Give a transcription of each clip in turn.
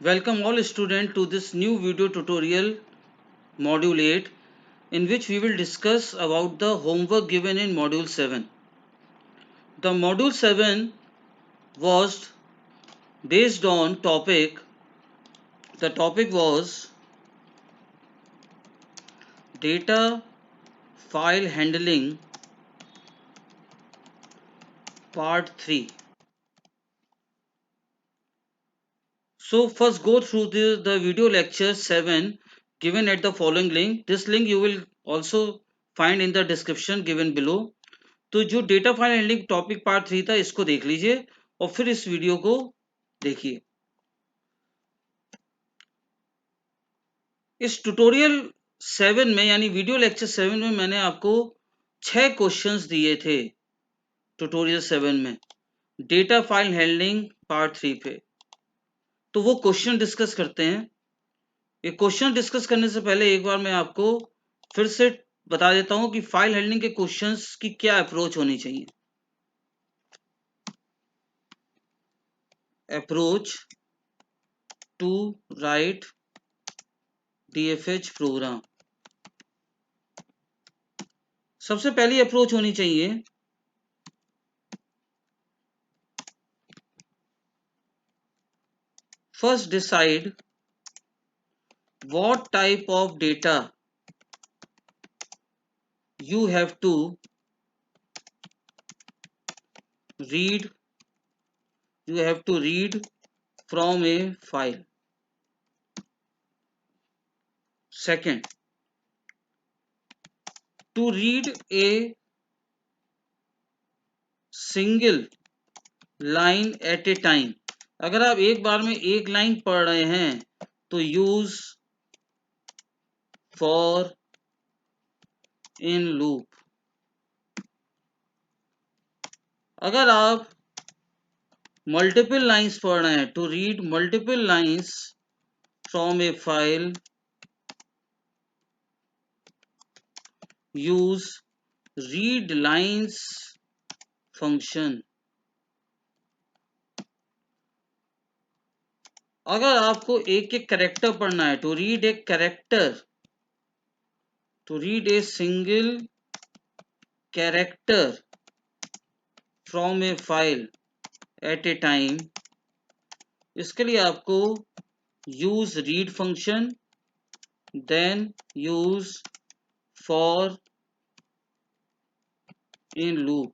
Welcome all students to this new video tutorial module 8 in which we will discuss about the homework given in module 7. The module 7 was based on the topic was data file handling part 3. So first go through the video lecture 7 given at the following link. This link you will also find in the description given below. तो जो data file handling topic part 3 था इसको देख लीजिए और फिर इस video को देखिए। इस ट्यूटोरियल 7 में यानी वीडियो लेक्चर 7 में मैंने आपको 6 क्वेश्चंस दिए थे ट्यूटोरियल 7 में डेटा फाइल हैंडलिंग पार्ट 3 पे। तो वो क्वेश्चन डिस्कस करते हैं। ये क्वेश्चन डिस्कस करने से पहले एक बार मैं आपको फिर से बता देता हूं कि फाइल हैंडलिंग के क्वेश्चंस की क्या अप्रोच होनी चाहिए। Approach to write DFH program. सबसे पहली अप्रोच होनी चाहिए first decide what type of data you have to read from a file. Second, to read a single line at a time. अगर आप एक बार में एक लाइन पढ़ रहे हैं तो यूज फॉर इन लूप। अगर आप मल्टीपल लाइंस पढ़ रहे हैं to read multiple lines from a file use read lines function. अगर आपको एक एक कैरेक्टर पढ़ना है to read a single character from a file at a time, इसके लिए आपको use read function then use for in loop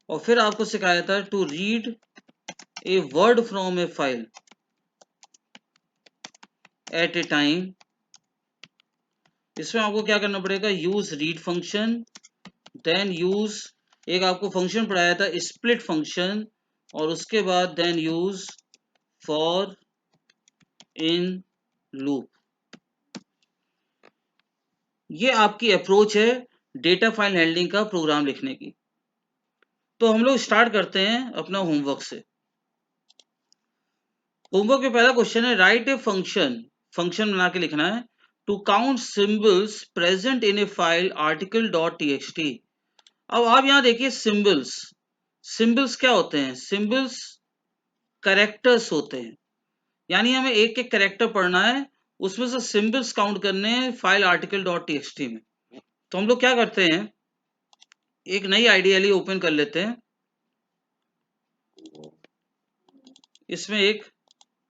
और फिर आपको सिखाया था to read a word from a file at a time. इसमें आपको क्या करना पड़ेगा use read function then use एक आपको फंक्शन पढ़ाया था स्प्लिट फंक्शन और उसके बाद then use for in loop. ये आपकी अप्रोच है डेटा फाइल हैंडलिंग का प्रोग्राम लिखने की। तो हम लोग स्टार्ट करते हैं अपना होमवर्क से। होमवर्क में पहला क्वेश्चन है राइट ए फंक्शन बना के लिखना है to count symbols present in a file article dot TXT. अब आप यहां देखिए सिंबल्स क्या होते हैं? सिंबल्स कैरेक्टर्स होते हैं, यानी हमें एक एक कैरेक्टर पढ़ना है, उसमें से सिंबल्स काउंट करने हैं फाइल आर्टिकल डॉट टीएक्सटी में। तो हम लोग क्या करते हैं, एक नई आईडीएलई ओपन कर लेते हैं, इसमें एक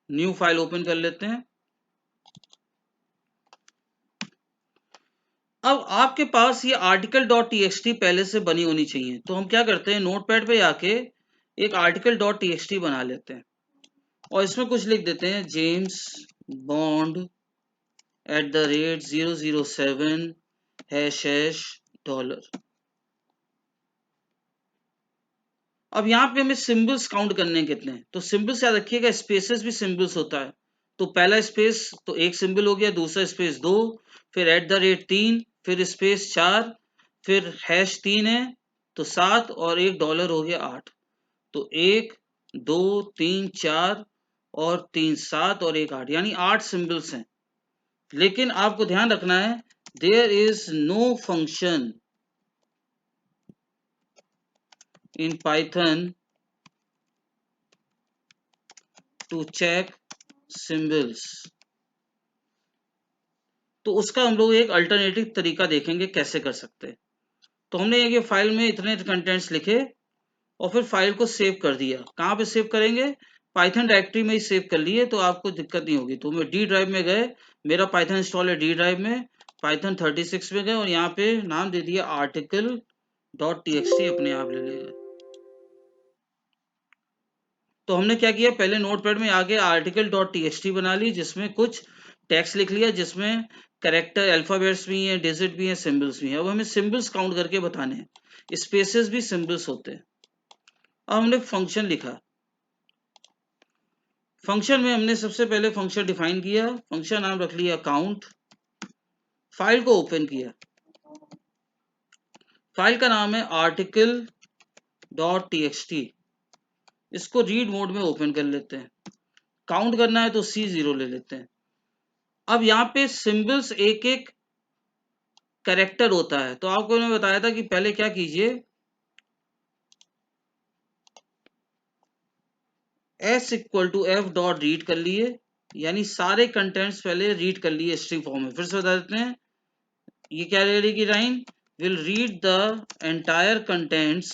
न्यू फाइल ओपन कर लेते हैं। अब आपके पास ये आर्टिकल डॉट टीएक्सटी पहले से बनी होनी चाहिए, तो हम क्या करते हैं नोटपैड पे आके एक आर्टिकल डॉट टीएक्सटी बना लेते हैं और इसमें कुछ लिख देते हैं जेम्स बॉन्ड @007 $। अब यहाँ पे हमें सिंबल्स काउंट करने हैं कितने, तो सिंबल्स याद रखिएगा स्पेसेस भी सिंबल्स होता है। तो पहला स्पेस तो एक सिंबल हो गया, दूसरा स्पेस 2, फिर @3, फिर स्पेस 4, फिर #3 है तो 7 और एक डॉलर हो गया 8। तो 1 2 3 4 और 3 7 और एक 8, यानी 8 सिंबल्स हैं। लेकिन आपको ध्यान रखना है there is no function in Python to check symbols. तो उसका हम लोग एक अल्टरनेटिव तरीका देखेंगे कैसे कर सकते हैं। तो हमने ये फाइल में इतने कंटेंट्स लिखे और फिर फाइल को सेव कर दिया। कहाँ पे सेव करेंगे? पाइथन डायरेक्टरी में ही सेव कर लिए तो आपको दिक्कत नहीं होगी। तो मैं डी ड्राइव में गए, मेरा पाइथन इंस्टॉल है डी ड्राइव में, पाइथन 36 में गए और यहाँ पे नाम दे दिया आर्टिकल डॉट टीएक्सटी, अपने आप ले लेगा। तो हमने क्या किया, पहले नोटपैड में आगे आर्टिकल डॉट टीएक्सटी बना ली, जिसमें कुछ टेक्स्ट लिख लिया, जिसमें कैरेक्टर अल्फाबेट्स भी हैं, डिजिट भी हैं, सिंबल्स भी हैं। अब हमें सिंबल्स काउंट करके बताने हैं, स्पेसेस भी सिंबल्स होते हैं। अब हमने फंक्शन लिखा। फंक्शन में हमने सबसे पहले फंक्शन डिफाइन किया, फंक्शन नाम रख लिया काउंट। फाइल को ओपन किया, फाइल का नाम है आर्टिकल डॉट टीएक्सटी। इसको रीड मोड में ओपन कर लेते हैं। काउंट करना है तो C0 ले लेते हैं। अब यहाँ पे सिंबल्स एक एक कैरेक्टर होता है, तो आपको मैंने बताया था कि पहले क्या कीजिए, s equal to f dot read कर लिए, यानी सारे कंटेंट्स पहले रीड कर लिए स्ट्रिंग फॉर्म में। फिर से बता देते हैं, ये क्या ले रही line, will read the entire contents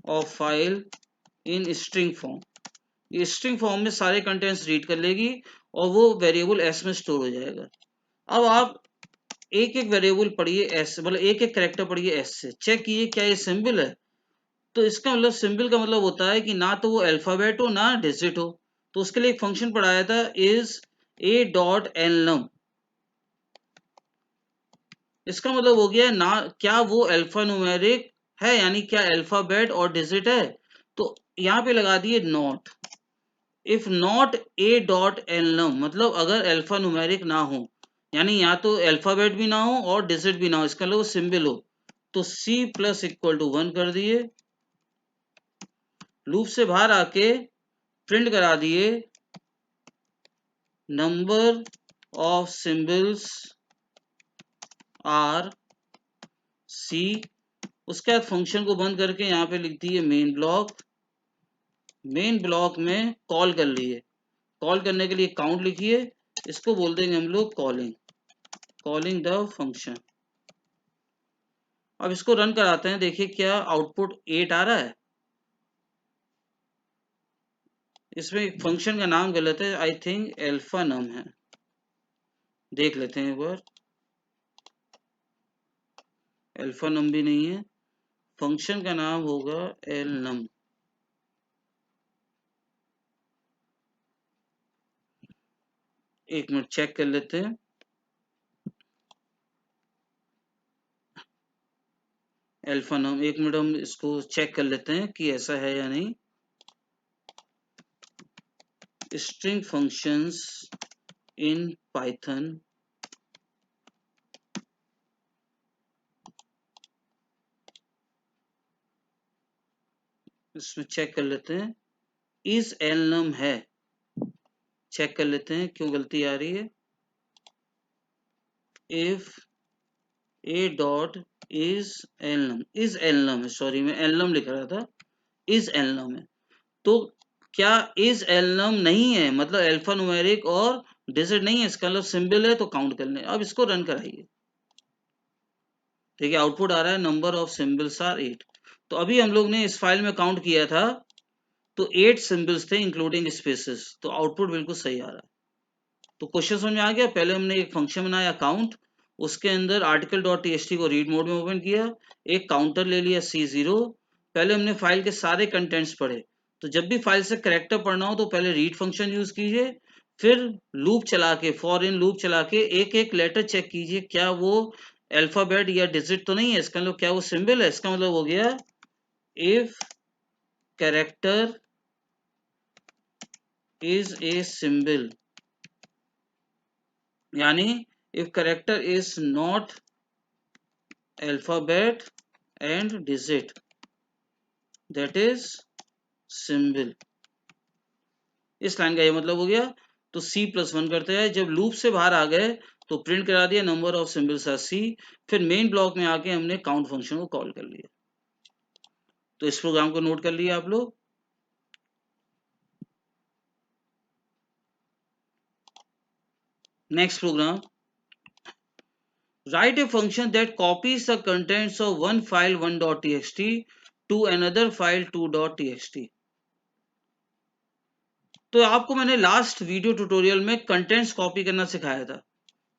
of file in string form. ये स्ट्रिंग फॉर्म में सारे कंटेंट्स रीड कर लेगी और वो वेरिएबल s में स्टोर हो जाएगा। अब आप एक एक वेरिएबल पढ़िए s, मतलब एक एक कैरेक्टर पढ़िए s से, चेक कीजिए क्या ये सिंबल है। तो इसका मतलब सिंबल का मतलब होता है कि ना तो वो अल्फाबेट हो ना डिजिट हो। तो उसके लिए एक फंक्शन पढ़ाया था, इज a डॉट एनलम। इसका मतलब हो गया ना, क्या वो अल्फा न्यूमेरिक है, यानी क्या अल्फाबेट और डिजिट है। तो यहाँ पे लगा दिए not. If not a dot alnum, मतलब अगर अल्फा न्यूमेरिक ना हो, यानी या तो अल्फाबेट भी ना हो और डिजिट भी ना हो, इसका मतलब सिंबल हो, तो C प्लस इक्वल टू 1 कर दिए। लूप से बाहर आके प्रिंट करा दिए number of symbols are C। उसके बाद फंक्शन को बंद करके यहाँ पे लिख दिए मेन ब्लॉक। मेन ब्लॉक में कॉल कर लिए, कॉल करने के लिए काउंट लिखिए, इसको बोल देंगे हम लोग कॉलिंग, कॉलिंग द फंक्शन। अब इसको रन कराते हैं, देखिए क्या आउटपुट 8 आ रहा है। इसमें फंक्शन का नाम गलत है, आई थिंक अल्फा नम है, देख लेते हैं एक बार। अल्फा नम भी नहीं है, फंक्शन का नाम होगा एल नम। एक मिनट चेक कर लेते हैं। अल्फा नम, एक मिनट हम इसको चेक कर लेते हैं कि ऐसा है या नहीं। स्ट्रिंग फंक्शंस इन पाइथन, इसमें चेक कर लेते हैं, इज एल नम है, चेक कर लेते हैं क्यों गलती आ रही है। If a dot is alnum, is alnum है, सॉरी मैं एलनम लिख रहा था, इज एलनम है। तो क्या इज एलनम नहीं है, मतलब अल्फा न्यूमेरिक और डिजिट नहीं है, इसका मतलब सिंबल है, तो काउंट कर लें। अब इसको रन कराइए, देखिए आउटपुट आ रहा है नंबर ऑफ सिंबल्स आर 8। तो अभी हम लोग ने इस फाइल में काउंट किया था तो 8 सिंबल्स थे इंक्लूडिंग स्पेसेस, तो आउटपुट बिल्कुल सही आ रहा है। तो क्वेश्चन समझ में आ गया। पहले हमने एक फंक्शन बनाया काउंट, उसके अंदर आर्टिकल डॉट टीएक्सटी को रीड मोड में ओपन किया, एक काउंटर ले लिया C0। पहले हमने फाइल के सारे कंटेंट्स पढ़े। तो जब भी फाइल से कैरेक्टर पढ़ना हो तो पहले रीड फंक्शन यूज कीजिए, फिर लूप चला के, फॉर इन लूप चला के एक एक लेटर चेक कीजिए क्या वो अल्फाबेट या डिजिट तो नहीं है, इसका मतलब क्या वो सिंबल है। इसका मतलब हो गया if character is a symbol, यानी if character is not alphabet and digit, that is symbol। इस लाइन का ये मतलब हो गया। तो C प्लस 1 करते हैं, जब लूप से बाहर आ गए तो प्रिंट करा दिया number of symbols are C। फिर मेन ब्लॉक में आके हमने काउंट फंक्शन को कॉल कर लिया। तो इस प्रोग्राम को नोट कर लिया आप लोग। Next program, write a function that copies the contents of one file 1.txt to another file 2.txt। तो आपको मैंने लास्ट वीडियो ट्यूटोरियल में कंटेंट्स कॉपी करना सिखाया था।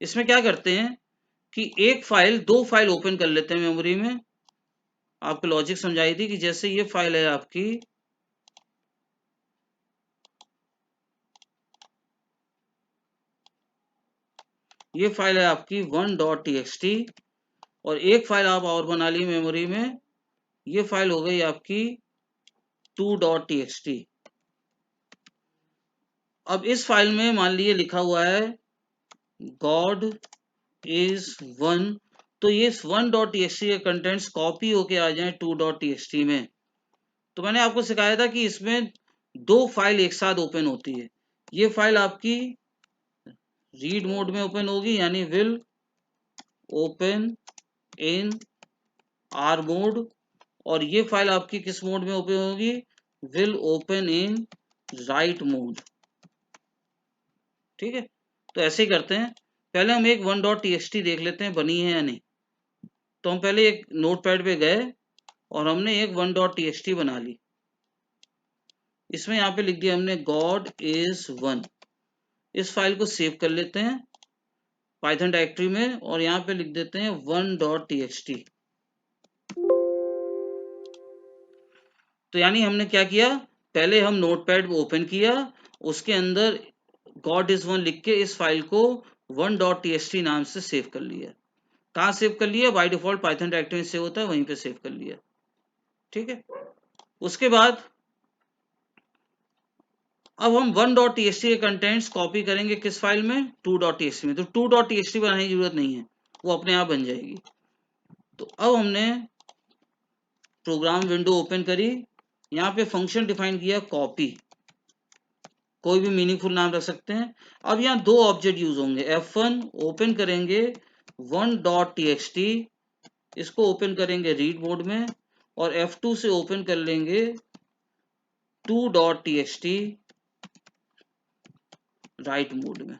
इसमें क्या करते हैं कि एक फाइल, दो फाइल ओपन कर लेते हैं मेमोरी में। आपको लॉजिक समझाई थी कि जैसे ये फाइल है आपकी, ये फाइल है आपकी 1.txt और एक फाइल आप और बना ली मेमोरी में, ये फाइल हो गई आपकी 2.txt। अब इस फाइल में मान लीजिए लिखा हुआ है गॉड इज वन, तो ये 1.txt के कंटेंट्स कॉपी होके आ जाएं 2.txt में। तो मैंने आपको सिखाया था कि इसमें दो फाइल एक साथ ओपन होती है। ये फाइल आपकी रीड मोड में ओपन होगी, यानी will open in are mode, और ये फाइल आपकी किस मोड में ओपन होगी, will open in right mode. ठीक है, तो ऐसे ही करते हैं। पहले हम एक 1.txt देख लेते हैं बनी है या नहीं। तो हम पहले एक नोटपैड पे गए और हमने एक 1.txt बना ली। इसमें यहाँ पे लिख दिया हमने गॉड इज वन। इस फाइल को सेव कर लेते हैं पाइथन डायरेक्टरी में और यहाँ पे लिख देते हैं 1.txt। तो यानी हमने क्या किया, पहले हम नोटपैड ओपन किया, उसके अंदर गॉड इज वन लिख के इस फाइल को 1.txt नाम से सेव कर लिया। कहाँ सेव कर लिया, बाय डिफॉल्ट पाइथन डायरेक्टरी में सेव होता है, वहीं पे सेव कर लिया। ठीक है, उसके बाद अब हम 1.txt के कंटेंट्स कॉपी करेंगे किस फाइल में, 2.txt में। तो 2.txt बनाने की जरूरत नहीं है, वो अपने आप बन जाएगी। तो अब हमने प्रोग्राम विंडो ओपन करी, यहाँ पे फंक्शन डिफाइन किया कॉपी, कोई भी मीनिंगफुल नाम रख सकते हैं। अब यहाँ दो ऑब्जेक्ट यूज होंगे, F1 ओपन करेंगे 1.txt, इसको ओपन करेंगे रीड मोड में, और F2 से ओपन कर लेंगे 2.txt राइट मोड में।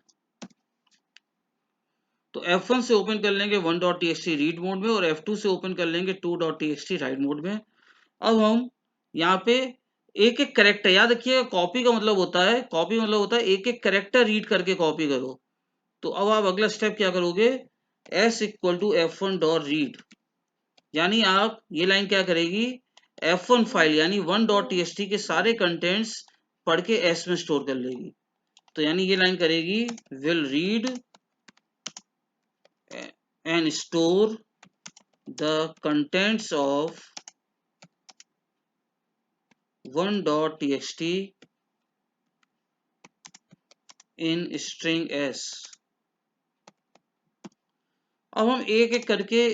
तो F1 से ओपन कर लेंगे 1.txt रीड मोड में और F2 से ओपन कर लेंगे 2.txt राइट मोड में। अब हम यहाँ पे एक एक करेक्टर, याद रखिएगा कॉपी का मतलब होता है, कॉपी मतलब होता है एक एक करेक्टर रीड करके कॉपी करो। तो अब आप अगला स्टेप क्या करोगे, s equal to F1 dot read, यानी आप ये लाइन क्या करेगी, F1 फाइल यानी 1.txt के सारे कंटेंट्स पढ़ के s में स्टोर कर लेगी। तो यानी ये लाइन करेगी will read and store the contents of 1.txt in string s। अब हम एक एक करके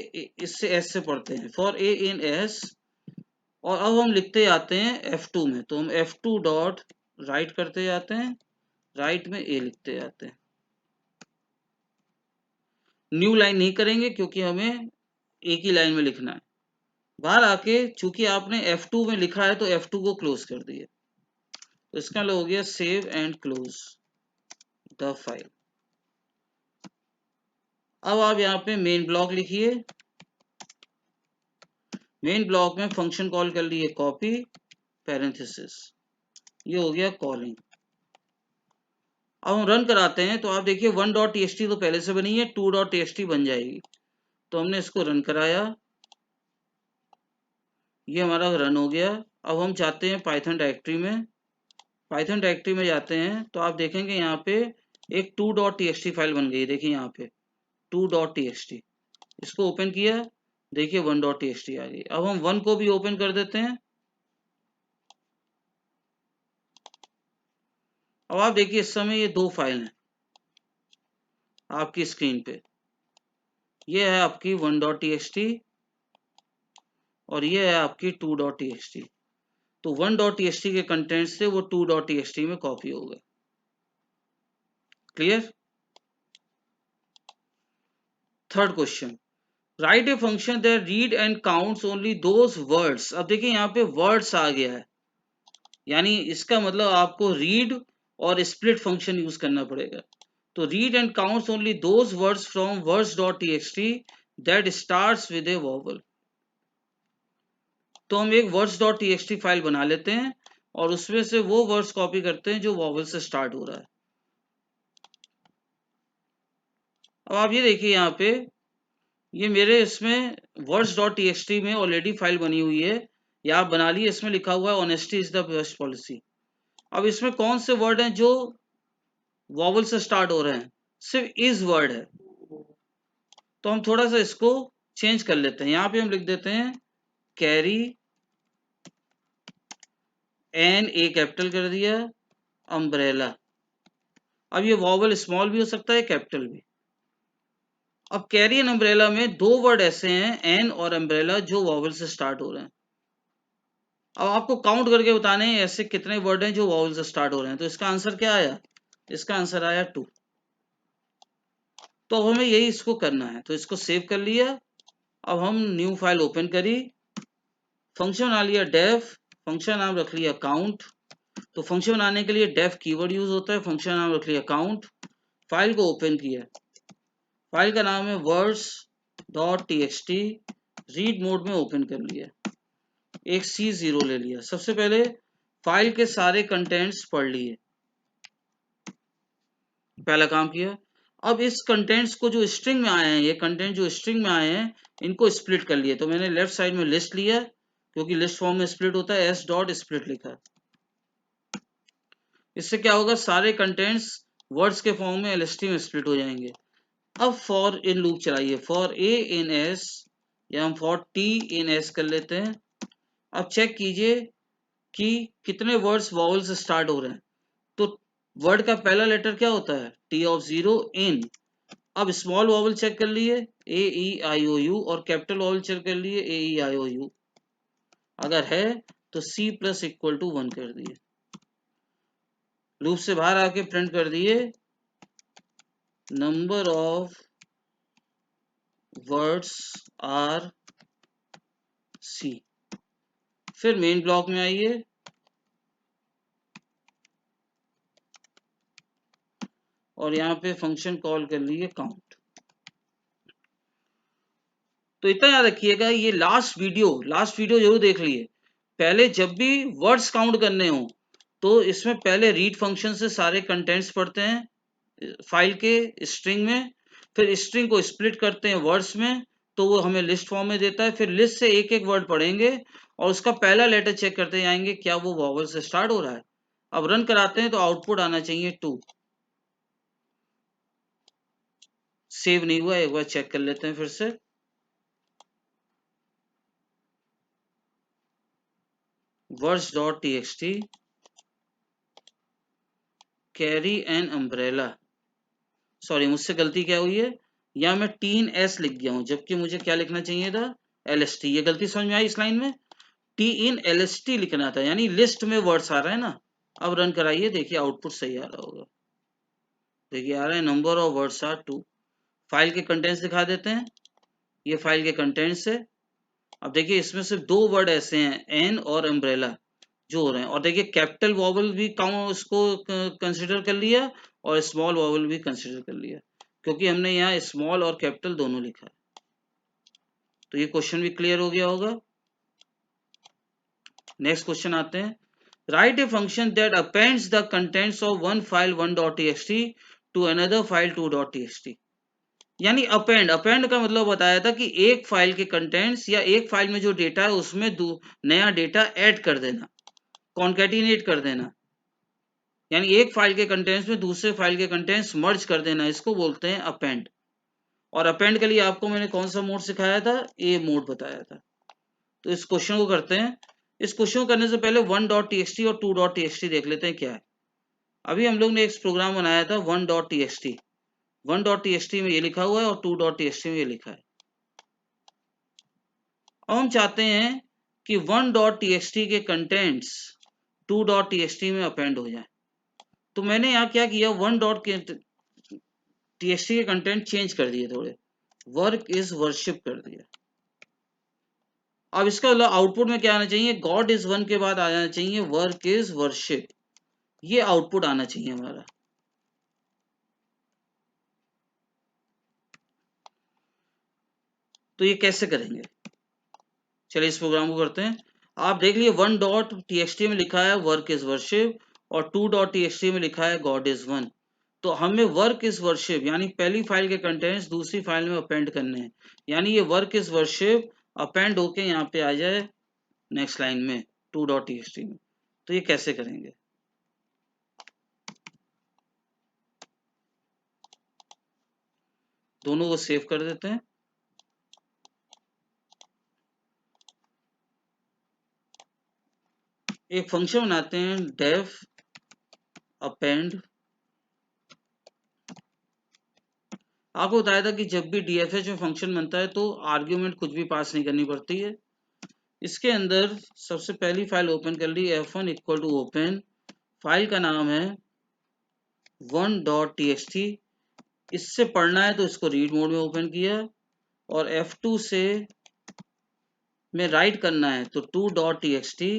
इससे s से पढ़ते हैं, फॉर a in s, और अब हम लिखते जाते हैं F2 में। तो हम F2 डॉट राइट करते जाते हैं, राइट में a लिखते जाते हैं। न्यू लाइन नहीं करेंगे क्योंकि हमें एक ही लाइन में लिखना है। बाहर आके चूंकि आपने F2 में लिखा है तो F2 को क्लोज कर दिए। तो इसका मतलब हो गया save and close the file. अब आप यहाँ पे मेन ब्लॉक लिखिए, मेन ब्लॉक में फंक्शन कॉल कर लिए कॉपी पैरेंथेसिस, ये हो गया कॉलिंग। अब हम रन कराते हैं तो आप देखिए 1.txt तो पहले से बनी है, 2.txt बन जाएगी। तो हमने इसको रन कराया, ये हमारा रन हो गया। अब हम जाते हैं पाइथन डायरेक्टरी में, पाइथन डायरेक्टरी में जाते हैं तो आप देखेंगे यहाँ पे एक 2.txt फाइल बन गई, देखिए यहाँ पे 2.txt, इसको ओपन किया, देखिए 1.txt आ गई। अब हम 1 को भी ओपन कर देते हैं। अब आप देखिए इस समय ये दो फाइल हैं आपकी स्क्रीन पे, ये है आपकी 1.txt और ये है आपकी 2.txt। तो 1.txt के कंटेंट से वो 2.txt में कॉपी हो गए। Clear. Third question, right a function that read and counts only those words. अब देखिए यहाँ पे वर्ड्स आ गया है, यानी इसका मतलब आपको रीड और स्प्लिट फंक्शन यूज करना पड़ेगा। तो read and counts only those words from words dot TXT that starts with A vowel. तो हम एक वर्ड्स डॉट टीएक्सटी फाइल बना लेते हैं और उसमें से वो वर्ड्स कॉपी करते हैं जो वॉवल से स्टार्ट हो रहा है। अब आप ये देखिए यहाँ पे, ये मेरे इसमें वर्ड्स डॉट टीएक्सटी में ऑलरेडी फाइल बनी हुई है, या आप बना ली। इसमें लिखा हुआ है honesty is the best policy. अब इसमें कौन से वर्ड हैं जो वॉवल से स्टार्ट हो रहे हैं? सिर्फ इज वर्ड है। तो हम थोड़ा सा इसको चेंज कर लेते हैं। यहाँ पे हम लिख देते हैं कैरी, एन ए कैपिटल कर दिया, अम्ब्रेला। अब ये वॉवल स्मॉल भी हो सकता है, कैपिटल भी। अब कैरी एंड अम्ब्रेला में दो वर्ड ऐसे हैं, एन और अम्ब्रेला, जो वॉवल से स्टार्ट हो रहे हैं। अब आपको काउंट करके बताने हैं ऐसे कितने वर्ड हैं जो वॉवल से स्टार्ट हो रहे हैं। तो इसका आंसर क्या आया? इसका आंसर आया 2। तो अब हमें यही इसको करना है, तो इसको सेव कर लिया। अब हम न्यू फाइल ओपन करी, फंक्शन बना लिया डेफ, फंक्शन नाम रख लिया काउंट। तो फंक्शन बनाने के लिए डेफ कीवर्ड यूज होता है, फंक्शन नाम रख लिया काउंट। फाइल को ओपन किया, फाइल का नाम है words dot TXT, read mode में ओपन कर लिया, एक C0 ले लिया। सबसे पहले फाइल के सारे कंटेंट्स पढ़ लिए, पहला काम किया। अब इस कंटेंट्स को जो स्ट्रिंग में आए हैं, ये कंटेंट जो स्ट्रिंग में आए हैं, इनको स्प्लिट कर लिए। तो मैंने लेफ्ट साइड में लिस्ट लिया, क्योंकि लिस्ट फॉर्म में स्प्लिट होता है, s डॉट स्प्लिट लिखा। इससे क्या होगा, सारे कंटेंट्स वर्ड्स के फॉर्म में LST में स्प्लिट हो जाएंगे। अब फॉर इन लूप चलाइए, फॉर a in s, या हम फॉर t in s कर लेते हैं। अब चेक कीजिए कि कितने वर्ड्स वॉवल से स्टार्ट हो रहे हैं। तो वर्ड का पहला लेटर क्या होता है? T ऑफ 0 इन। अब स्मॉल वॉवल चेक कर लिए, A E I O U, और कैपिटल वॉवल चेक कर लिए, A E I O U। अगर है तो C प्लस इक्वल टू 1 कर दिए, लूप से बाहर आके प्रिंट कर दिए number of words are C। फिर मेन ब्लॉक में आइए, और यहाँ पे फंक्शन कॉल कर लिए काउंट। तो इतना याद रखिएगा, ये लास्ट वीडियो जरूर देख लिए। पहले जब भी वर्ड्स काउंट करने हो तो इसमें पहले रीड फंक्शन से सारे कंटेंट्स पढ़ते हैं फाइल के स्ट्रिंग में, फिर स्ट्रिंग को स्प्लिट करते हैं वर्ड्स में, तो वो हमें लिस्ट फॉर्म में देता है। फिर लिस्ट से एक एक वर्ड पढ़ेंगे और उसका पहला लेटर चेक करते जाएंगे क्या वो वॉवल से स्टार्ट हो रहा है। अब रन कराते हैं तो आउटपुट आना चाहिए 2। सेव नहीं हुआ, एक बार चेक कर लेते हैं फिर से। Words dot TXT carry an umbrella. Sorry, मुझसे गलती क्या हुई है, यहाँ मैं टीन एस लिख गया हूँ, जबकि मुझे क्या लिखना चाहिए था? LST। ये गलती समझ में आई इस लाइन में? टी इन LST लिखना था, यानी लिस्ट में वर्ड्स आ रहा है ना। अब रन कराइए, देखिए आउटपुट सही आ रहा होगा। देखिए आ रहा है number of words are 2। File के कंटेंट्स दिखा देते हैं, ये फाइल के कंटेंट्स है। अब देखिए इसमें सिर्फ दो वर्ड ऐसे हैं, एन और अम्ब्रेला, जो हो रहे हैं। और देखिए कैपिटल वॉवल भी काउंट उसको कंसिडर कर लिया, और स्मॉल वॉवल भी कंसिडर कर लिया, क्योंकि हमने यहाँ स्मॉल और कैपिटल दोनों लिखा है। तो ये क्वेश्चन भी क्लियर हो गया होगा। नेक्स्ट क्वेश्चन आते हैं। Write a function that appends the contents of one file 1.txt to another file 2.txt। यानी अपेंड का मतलब बताया था कि एक फाइल के कंटेंट्स या एक फाइल में जो डेटा है उसमें नया डेटा ऐड कर देना, कॉन्कैटिनेट कर देना। यानी एक फाइल के कंटेंट्स में दूसरे फाइल के कंटेंट्स मर्ज कर देना, इसको बोलते हैं अपेंड। और अपेंड के लिए आपको मैंने कौन सा मोड सिखाया था? ए मोड बताया था। तो इस क्वेश्चन को करते हैं। इस क्वेश्चन को करने से पहले 1.txt और 2.txt देख लेते हैं क्या है। अभी हम लोग ने एक प्रोग्राम बनाया था 1.txt। 1.txt में ये लिखा हुआ है और 2.txt में ये लिखा है। अब हम चाहते हैं कि 1.txt के कंटेंट्स 2.txt में अपेंड हो जाए। तो मैंने यहाँ क्या किया, 1.txt के कंटेंट चेंज कर दिए थोड़े, वर्क इज वर्शिप कर दिया। अब इसका मतलब आउटपुट में क्या आना चाहिए? गॉड इज वन के बाद आ जाना चाहिए वर्क इज वर्शिप। ये आउटपुट आना चाहिए हमारा। तो ये कैसे करेंगे, चलिए इस प्रोग्राम को करते हैं। आप देख लीजिए 1.txt में लिखा है वर्क इज वर्शिप और 2.txt में लिखा है गॉड इज वन। तो हमें वर्क इज वर्शिप यानी पहली फाइल के कंटेंट्स दूसरी फाइल में अपेंड करने हैं, यानी ये वर्क इज वर्शिप अपेंड होके यहाँ पे आ जाए नेक्स्ट लाइन में 2.txt में। तो ये कैसे करेंगे, दोनों को सेव कर देते हैं। एक फंक्शन बनाते हैं डेफ अपेंड। आपको बताया था कि जब भी डीएफएच में फंक्शन बनता है तो आर्ग्यूमेंट कुछ भी पास नहीं करनी पड़ती है। इसके अंदर सबसे पहली फाइल ओपन कर ली, f1 equal to open, file का नाम है 1.txt। इससे पढ़ना है तो इसको रीड मोड में ओपन किया और f2 से में राइट करना है तो 2.txt।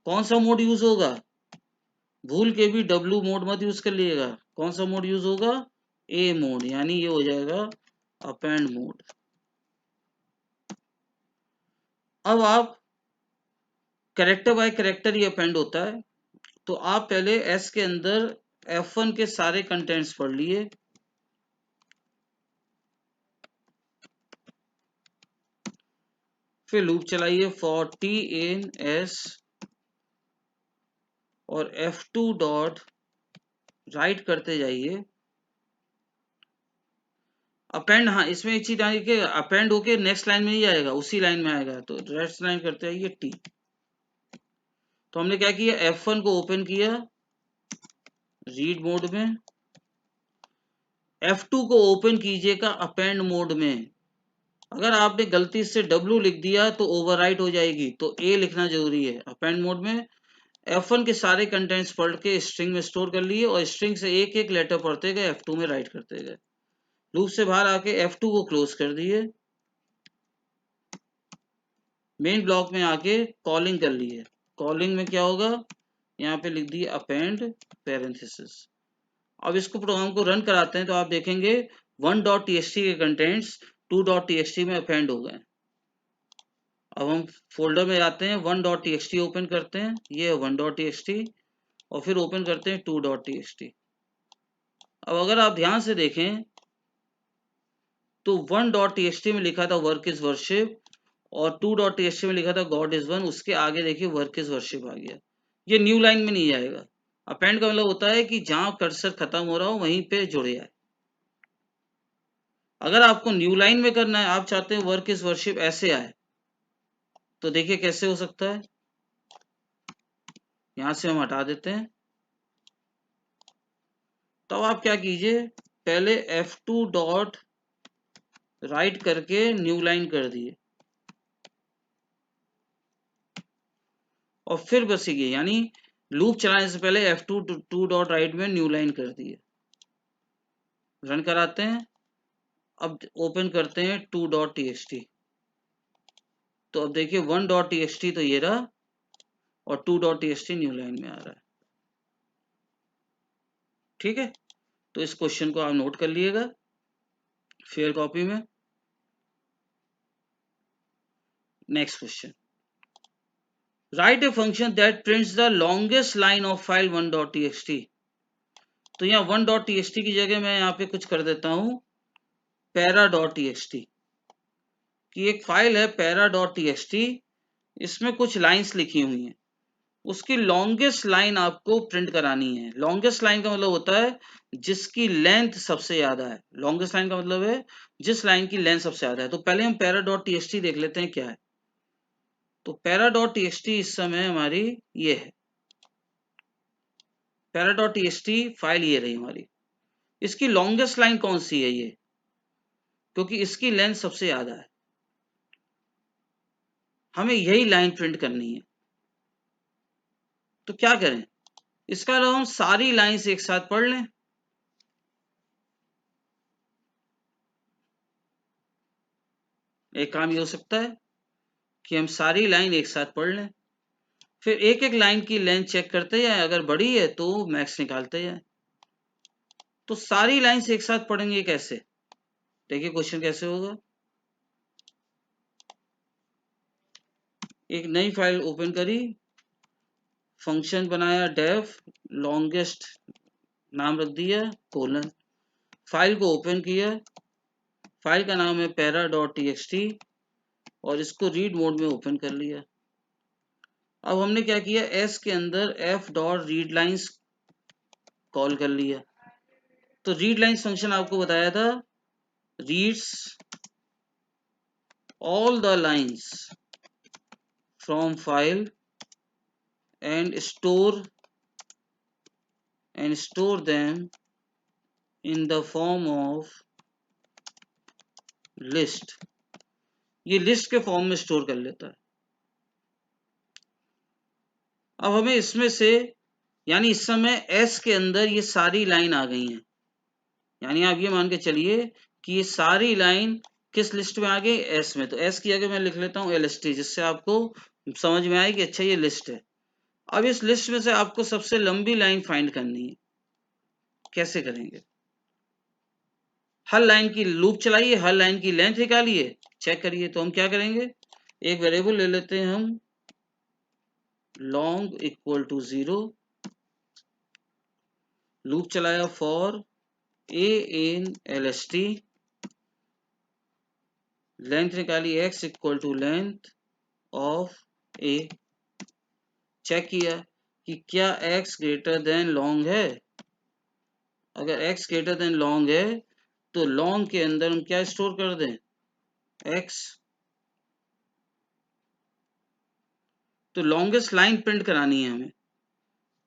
कौन सा मोड यूज होगा, भूल के भी w मोड मत यूज कर लिएगा, कौन सा मोड यूज होगा, a मोड, यानी ये हो जाएगा अपेंड मोड। अब आप कैरेक्टर बाय कैरेक्टर ये अपेंड होता है, तो आप पहले s के अंदर f1 के सारे कंटेंट्स पढ़ लिए, फिर लूप चलाइए फॉर t in s और f2 डॉट राइट करते जाइए अपेंड। हाँ, इसमें एक चीज आएगी कि अपेंड होके नेक्स्ट लाइन में ही आएगा, उसी लाइन में आएगा, तो नेक्स्ट लाइन करते जाइए टी। तो हमने क्या किया, F1 को ओपन किया रीड मोड में, F2 को ओपन कीजिएगा अपेंड मोड में। अगर आपने गलती से W लिख दिया तो ओवरराइट हो जाएगी, तो A लिखना जरूरी है अपेंड मोड में। F1 के सारे कंटेंट्स पढ़ के स्ट्रिंग में स्टोर कर लिए और स्ट्रिंग से एक एक लेटर पढ़ते गए, F2 में राइट करते गए। लूप से बाहर आके F2 को क्लोज कर दिए, मेन ब्लॉक में आके कॉलिंग कर लिए। कॉलिंग में क्या होगा, यहाँ पे लिख दिए अपेंड पैरेंथेसिस। अब इसको प्रोग्राम को रन कराते हैं तो आप देखेंगे 1.txt के कंटेंट्स 2.txt में अपेंड हो गए। अब हम फोल्डर में जाते हैं, 1.txt ओपन करते हैं, ये है 1.txt और फिर ओपन करते हैं 2.txt। अब अगर आप ध्यान से देखें तो 1.txt में लिखा था वर्क इज वर्शिप और 2.txt में लिखा था गॉड इज वन, उसके आगे देखिए वर्क इज वर्शिप आ गया। ये न्यू लाइन में नहीं आएगा। अपेंड का मतलब होता है कि जहां कर्सर खत्म हो रहा हो वहीं पे जुड़े जाए। अगर आपको न्यू लाइन में करना है, आप चाहते हैं वर्क इज वर्शिप ऐसे आए, तो देखिए कैसे हो सकता है। यहां से हम हटा देते हैं। तो आप क्या कीजिए, पहले F2 डॉट राइट करके न्यू लाइन कर दिए और फिर बस ये, यानी लूप चलाने से पहले F2 डॉट राइट में न्यू लाइन कर दिए। रन कराते हैं, अब ओपन करते हैं 2.txt। तो अब देखिए 1.txt तो ये रहा और 2.txt न्यू लाइन में आ रहा है। ठीक है, तो इस क्वेश्चन को आप नोट कर लिएगा फेयर कॉपी में। Next question, right a function that prints the longest line of file 1.txt। तो यहाँ 1.txt की जगह मैं यहाँ पे कुछ कर देता हूँ para.txt की एक फाइल है para.txt, इसमें कुछ लाइंस लिखी हुई हैं, उसकी लॉन्गेस्ट लाइन आपको प्रिंट करानी है। लॉन्गेस्ट लाइन का मतलब होता है जिसकी लेंथ सबसे ज्यादा है। लॉन्गेस्ट लाइन का मतलब है जिस लाइन की लेंथ सबसे ज्यादा है। तो पहले हम para.txt देख लेते हैं क्या है। तो para.txt इस समय हमारी ये है, para.txt फाइल ये रही हमारी। इसकी लॉन्गेस्ट लाइन कौन सी है, ये, क्योंकि इसकी लेंथ सबसे ज्यादा है, हमें यही लाइन प्रिंट करनी है। तो क्या करें, इसका हम सारी लाइंस एक साथ पढ़ लें। एक काम ये हो सकता है कि हम सारी लाइन एक साथ पढ़ लें, फिर एक एक लाइन की लेंथ चेक करते जाएं, अगर बड़ी है तो मैक्स निकालते जाएं। तो सारी लाइंस एक साथ पढ़ेंगे कैसे, देखिए क्वेश्चन कैसे होगा। एक नई फाइल ओपन करी, फंक्शन बनाया डेफ, लॉन्गेस्ट नाम रख दिया कोलन, फाइल को ओपन किया, फाइल का नाम है para.txt और इसको रीड मोड में ओपन कर लिया। अब हमने क्या किया, एस के अंदर F dot read lines call कर लिया। तो रीड लाइन्स फंक्शन आपको बताया था, reads all the lines from file and store them in the form of list। ये लिस्ट के फॉर्म में स्टोर कर लेता है। अब हमें इसमें से, यानी इस समय एस के अंदर ये सारी लाइन आ गई हैं, यानी आप ये मान के चलिए कि ये सारी लाइन किस लिस्ट में आ गई, एस में। तो एस की जगह मैं लिख लेता हूँ LST, जिससे आपको समझ में आए कि अच्छा ये लिस्ट है। अब इस लिस्ट में से आपको सबसे लंबी लाइन फाइंड करनी है। कैसे करेंगे, हर लाइन की लूप चलाइए, हर लाइन की लेंथ निकालिए, चेक करिए। तो हम क्या करेंगे, एक वेरिएबल ले लेते हैं हम, लॉन्ग इक्वल टू 0, लूप चलाया for a in LST, length निकाली x equal to length of a, check किया कि क्या x ग्रेटर देन लॉन्ग है। अगर x ग्रेटर देन लॉन्ग है तो लॉन्ग के अंदर हम क्या स्टोर कर दें, x। तो लॉन्गेस्ट लाइन प्रिंट करानी है हमें।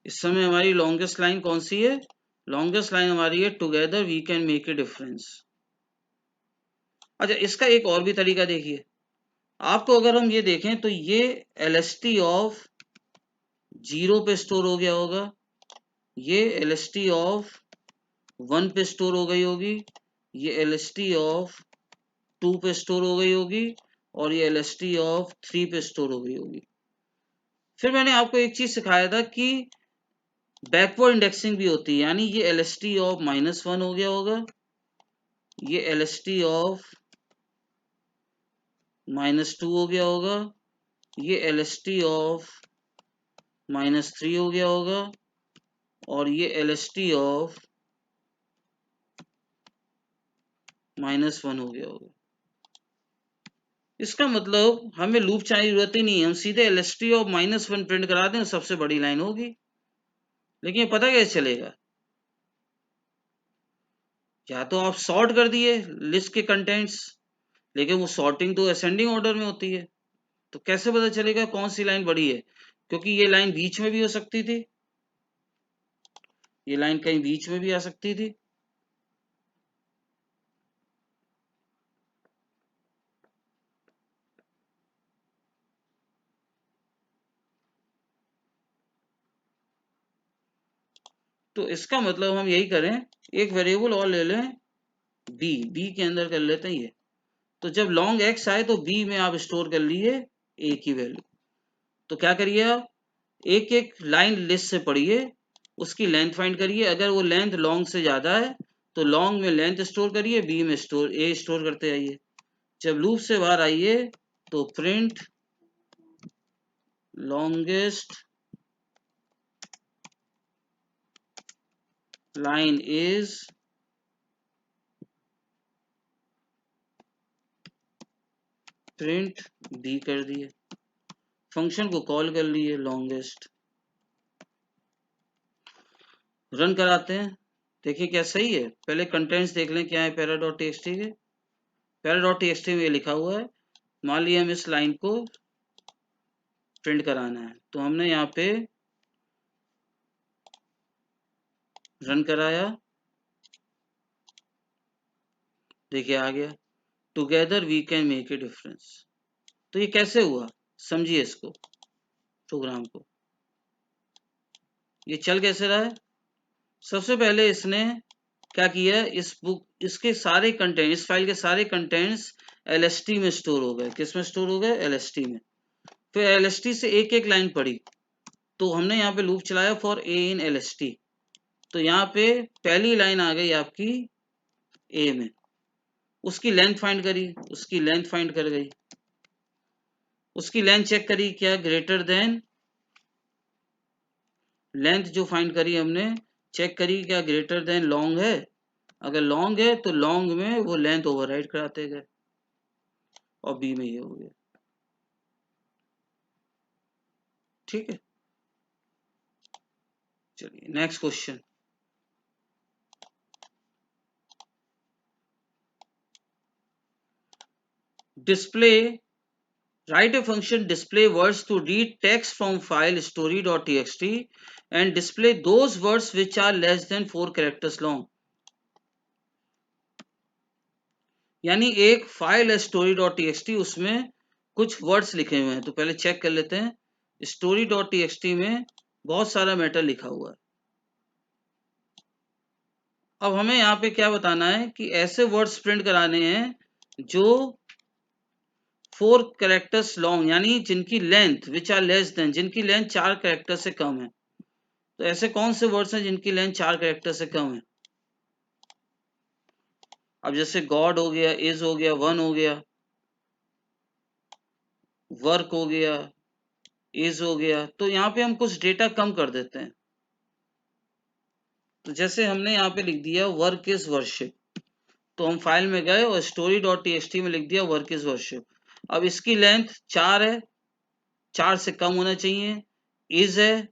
इस समय हमारी लॉन्गेस्ट लाइन कौन सी है, लॉन्गेस्ट लाइन हमारी है together we can make a difference. अच्छा, इसका एक और भी तरीका देखिए, आपको अगर हम ये देखें तो ये LST ऑफ 0 पे स्टोर हो गया होगा, ये LST ऑफ 1 पे स्टोर हो गई होगी, ये LST ऑफ 2 पे स्टोर हो गई होगी और ये LST ऑफ 3 पे स्टोर हो गई होगी। फिर मैंने आपको एक चीज सिखाया था कि बैकवर्ड इंडेक्सिंग भी होती है, यानी ये LST ऑफ -1 हो गया होगा, ये LST ऑफ -2 हो गया होगा, ये LST ऑफ -3 हो गया होगा और ये LST ऑफ -1 हो गया होगा। इसका मतलब हमें लूप चाहे की जरूरत ही नहीं है, हम सीधे LST ऑफ -1 प्रिंट करा दें, सबसे बड़ी लाइन होगी। लेकिन ये पता कैसे चलेगा, या तो आप सॉर्ट कर दिए लिस्ट के कंटेंट्स, लेकिन वो सॉर्टिंग तो असेंडिंग ऑर्डर में होती है, तो कैसे पता चलेगा कौन सी लाइन बड़ी है, क्योंकि ये लाइन बीच में भी हो सकती थी, ये लाइन कहीं बीच में भी आ सकती थी। तो इसका मतलब हम यही करें, एक वेरिएबल और ले लें बी के अंदर कर लेते हैं ये। तो जब लॉन्ग एक्स आए तो बी में आप स्टोर कर लिए ए की वैल्यू। तो क्या करिए आप, एक एक लाइन लिस्ट से पढ़िए, उसकी लेंथ फाइंड करिए, अगर वो लेंथ लॉन्ग से ज्यादा है तो लॉन्ग में लेंथ स्टोर करिए, बी में ए स्टोर करते आइए। जब लूप से बाहर आइए तो print longest line is print B कर दिए, फंक्शन को कॉल कर लिए लॉन्गेस्ट, रन कराते हैं, देखिए क्या सही है। पहले कंटेंट्स देख लें क्या है para.txt के। para.txt में ये लिखा हुआ है, मान लिया हम इस लाइन को प्रिंट कराना है, तो हमने यहाँ पे रन कराया, देखिए आ गया together we can make a difference. तो ये कैसे हुआ, समझिए इसको, प्रोग्राम को, ये चल कैसे रहा है। सबसे पहले इसने क्या किया, इस बुक इसके सारे कंटेंट, इस फाइल के सारे कंटेंट्स LST में स्टोर हो गए। किस में स्टोर हो गए, LST में। फिर LST से एक एक लाइन पढ़ी, तो हमने यहाँ पे लूप चलाया फॉर ए इन LST, तो यहाँ पे पहली लाइन आ गई आपकी ए में, उसकी लेंथ फाइंड करी, उसकी लेंथ फाइंड कर गई, उसकी लेंथ चेक करी, क्या ग्रेटर देन, लेंथ जो फाइंड करी हमने, चेक करी क्या ग्रेटर देन लॉन्ग है, अगर लॉन्ग है तो लॉन्ग में वो लेंथ ओवरराइड कराते गए, और बी में ये हो गया। ठीक है, चलिए next question. Display, write a function display words to read text from file story.txt and display those words which are less than 4 characters long। यानी एक फाइल है story.txt, उसमें कुछ वर्ड्स लिखे हुए हैं, तो पहले चेक कर लेते हैं। story.txt में बहुत सारा मैटर लिखा हुआ है। अब हमें यहाँ पे क्या बताना है कि ऐसे वर्ड्स प्रिंट कराने हैं जो 4 कैरेक्टर्स लॉन्ग, यानी जिनकी length which are less than, जिनकी लेंथ 4 कैरेक्टर से कम है। तो ऐसे कौन से वर्ड्स हैं जिनकी लेंथ 4 कैरेक्टर से कम है? अब जैसे गॉड हो गया, इज हो गया, वन हो गया, वर्क हो गया, इज हो गया, तो यहाँ पे हम कुछ डेटा कम कर देते हैं। तो जैसे हमने यहाँ पे लिख दिया वर्क इज वर्शिप, तो हम फाइल में गए और story.txt में लिख दिया वर्क इज वर्शिप। अब इसकी लेंथ 4 है, 4 से कम होना चाहिए, इज है,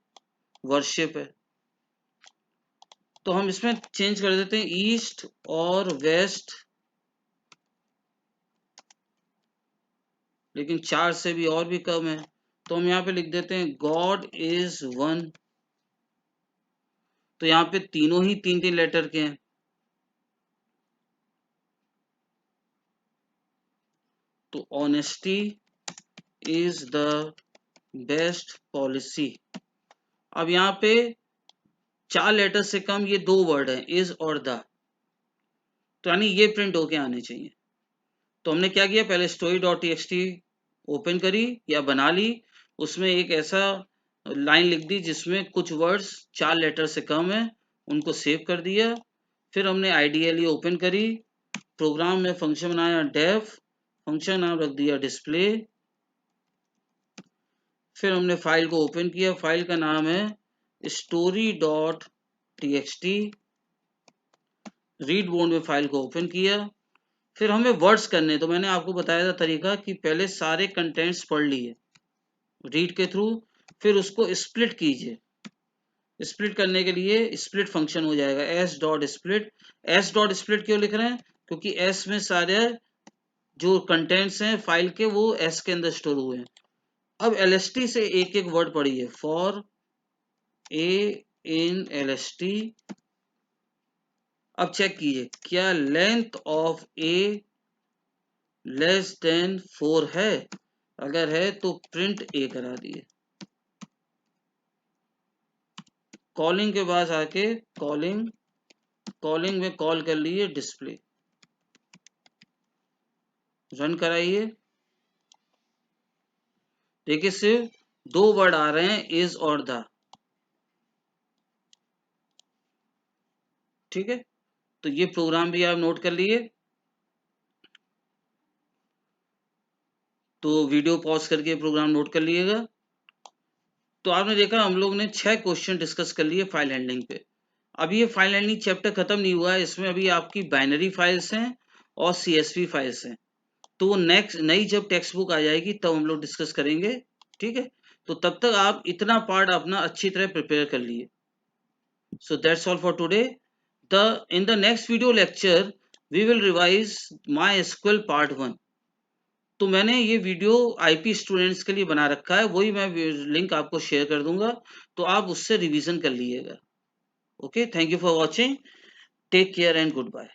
वर्शिप है, तो हम इसमें चेंज कर देते हैं ईस्ट और वेस्ट, लेकिन 4 से भी और भी कम है, तो हम यहाँ पे लिख देते हैं गॉड इज वन। तो यहाँ पे तीनों ही 3-3 लेटर के हैं, तो honesty is the best policy. अब यहाँ पे 4 लेटर से कम ये 2 वर्ड हैं, इज और द, तो यानी ये प्रिंट होके आने चाहिए। तो हमने क्या किया, पहले story.txt ओपन करी या बना ली, उसमें एक ऐसा लाइन लिख दी जिसमें कुछ वर्ड्स 4 लेटर से कम है, उनको सेव कर दिया। फिर हमने आइडियली ओपन करी, प्रोग्राम में फंक्शन बनाया डेफ, फंक्शन नाम रख दिया डिस्प्ले, फिर हमने फाइल को ओपन किया, फाइल का नाम है story.txt, रीड मोड में फाइल को ओपन किया। फिर हमें वर्ड्स करने, तो मैंने आपको बताया था तरीका कि पहले सारे कंटेंट्स पढ़ लिए रीड के थ्रू, फिर उसको स्प्लिट कीजिए। स्प्लिट करने के लिए स्प्लिट फंक्शन हो जाएगा S dot split. S dot split क्यों लिख रहे हैं, क्योंकि एस में सारे जो कंटेंट्स हैं फाइल के वो एस के अंदर स्टोर हुए हैं। अब एलएसटी से एक एक वर्ड पढ़िए, फॉर ए इन एलएसटी। अब चेक कीजिए क्या length of A less than 4 है, अगर है तो प्रिंट ए करा दिए। कॉलिंग के पास आके कॉलिंग, कॉलिंग में कॉल कर लिए डिस्प्ले, रन कराइए। देखिए सिर्फ 2 वर्ड आ रहे हैं, इज और द। ठीक है, तो ये प्रोग्राम भी आप नोट कर लिए। तो वीडियो पॉज करके प्रोग्राम नोट कर लिएगा। तो आपने देखा हम लोग ने 6 क्वेश्चन डिस्कस कर लिए फाइल हैंडलिंग पे। अभी ये फाइल हैंडलिंग चैप्टर खत्म नहीं हुआ है, इसमें अभी आपकी बाइनरी फाइल्स हैं और CSV फाइल्स हैं। तो वो नेक्स्ट नई जब टेक्स्ट बुक आ जाएगी तब हम लोग डिस्कस करेंगे। ठीक है, तो तब तक आप इतना पार्ट अपना अच्छी तरह प्रिपेयर कर लिए। So that's all for today. In the next video lecture we will revise MySQL part 1। तो मैंने ये वीडियो IP स्टूडेंट्स के लिए बना रखा है, वही मैं लिंक आपको शेयर कर दूंगा, तो आप उससे रिवीजन कर लीजिएगा। Okay, thank you for watching, take care and good bye.